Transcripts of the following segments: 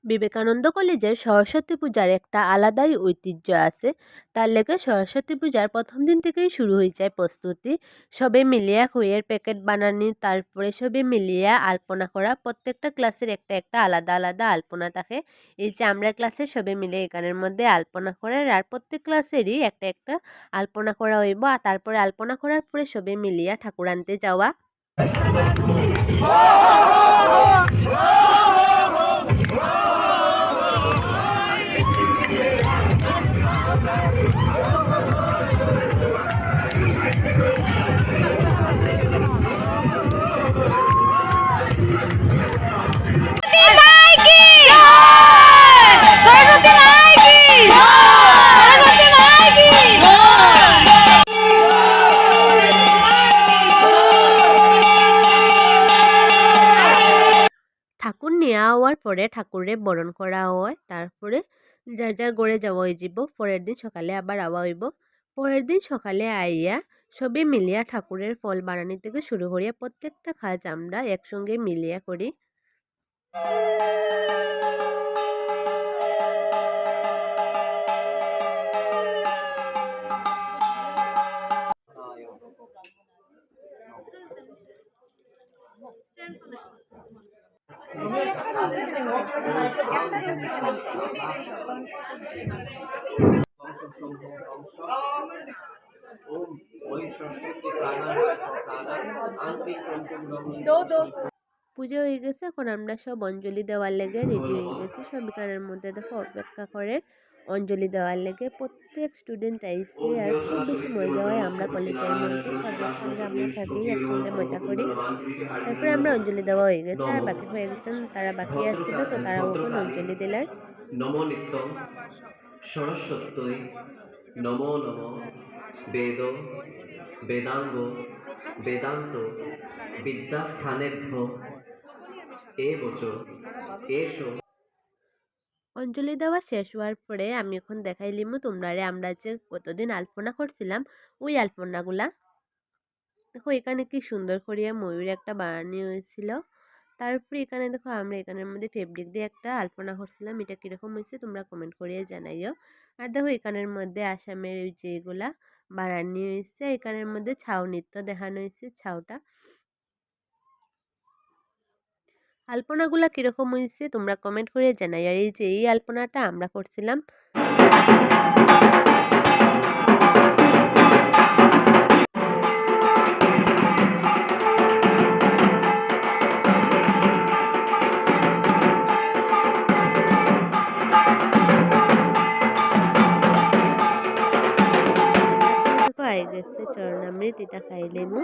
বিবেকানন্দ কলেজের সরস্বতী পূজার একটা আলাদাই ঐতিহ্য আছে। তার লেগে সরস্বতী পূজার প্রথম দিন থেকেই শুরু হয়ে যায় প্রস্তুতি। সবে মিলিয়া খইয়ের প্যাকেট বানানি, তারপরে সবে মিলিয়া আলপনা করা। প্রত্যেকটা ক্লাসের একটা একটা আলাদা আলাদা আলপনা থাকে। এই যে আমরা ক্লাসে সবে মিলে এখানের মধ্যে আলপনা করার, আর প্রত্যেক ক্লাসেরই একটা একটা আলপনা করা হইব। আর তারপরে আলপনা করার পরে সবে মিলিয়া ঠাকুর আনতে যাওয়া। ঠাকুর নিয়ে হওয়ার পরে ঠাকুরে বরণ করা হয়, তারপরে যার যার ঘরে যাওয়া হয়ে যাব। পরের দিন সকালে আবার আওয়া হইব। পরের দিন সকালে আইয়া সবে মিলিয়া ঠাকুরের ফল বানানি থেকে শুরু করিয়া প্রত্যেকটা কাজ আমরা একসঙ্গে মিলিয়া করি। পুজো হয়ে গেছে, এখন আমরা সব অঞ্জলি দেওয়ার লেগে রেডি হয়ে গেছি। সব এখানের মধ্যে দেখো অপেক্ষা করে অঞ্জলি দেওয়ার লেগে। প্রত্যেক স্টুডেন্ট আইসে, আর খুব বেশি মজা হয়। আমরা কলেজের মধ্যে সব একসঙ্গে আমরা থাকি, একসঙ্গে মজা করি। তারপরে আমরা অঞ্জলি দেওয়া হয়ে গেছে, আর বাকি হয়ে গেছেন তারা বাকি আসছিল, তো তারা ওখানে অঞ্জলি দিলার। নমো নিত্যং সরস্বত্যৈ নমো নমঃ বেদ বেদাঙ্গ বেদান্ত বিদ্যাস্থানেভ্য এবচ এষ। অঞ্জলি দেওয়া শেষ হওয়ার পরে আমি এখন দেখাইলিমু তোমরারে আমরা যে কতদিন আলপনা করছিলাম ওই আলপনাগুলা। দেখো এখানে কি সুন্দর করিয়া ময়ূর একটা বানানো হয়েছিল। তারপরে এখানে দেখো আমরা এখানের মধ্যে ফেব্রিক দিয়ে একটা আলপনা করছিলাম। এটা কিরকম হয়েছে তোমরা কমেন্ট করিয়ে জানাইও। আর দেখো এখানের মধ্যে আসামের ওই যেগুলা বানানো হয়েছে, এখানের মধ্যে ছাউ নৃত্য দেখানো হয়েছে, ছাউটা। আলপনাগুলা কিরকম হয়েছে তোমরা কমেন্ট করে জানাই। আর এই যে এই আলপনাটা আমরা করছিলাম। আই গেছে চরণামৃত, এটা খাইলেমু।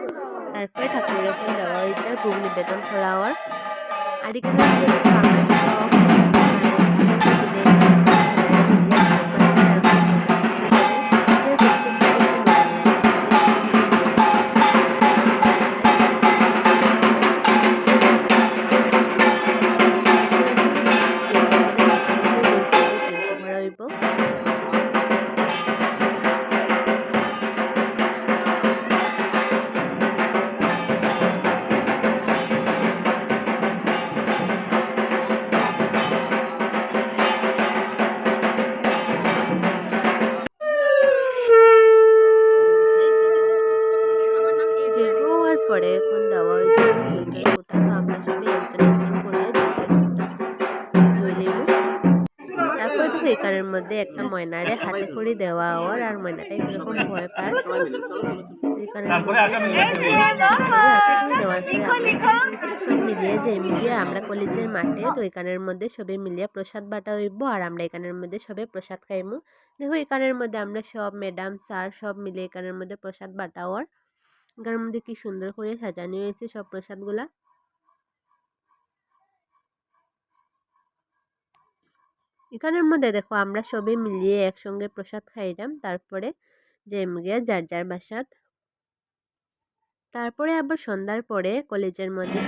তারপরে ঠাকুরের এখন দেওয়া হয়েছে ভোগ নিবেদন করা হওয়ার। আর এখানে পরে এখন দেওয়া হয়েছে জুতের ফোঁটা। তো আমরা সবাই একজন একজন করে জুতের ফোঁটা লইলেব। তারপর তো এখানের মধ্যে একটা ময়নারে হাতে করে দেওয়া হওয়ার, আর ময়নাটা কিরকম ভয় পায়। সব মিলিয়ে যে মিলিয়ে আমরা কলেজের মাঠে, তো এখানের মধ্যে সবে মিলিয়ে প্রসাদ বাটা হইব, আর আমরা এখানের মধ্যে সবে প্রসাদ খাইমু। দেখো এখানের মধ্যে আমরা সব ম্যাডাম স্যার সব মিলে এখানের মধ্যে প্রসাদ বাটা হওয়ার। এখানের মধ্যে কি সুন্দর করে সাজানো হয়েছে সব প্রসাদগুলা। এখানের মধ্যে দেখো আমরা সবে মিলিয়ে একসঙ্গে প্রসাদ খাইলাম, তারপরে যে গিয়ে যার যার বাসাত। তারপরে আবার সন্ধ্যার পরে কলেজের মধ্যে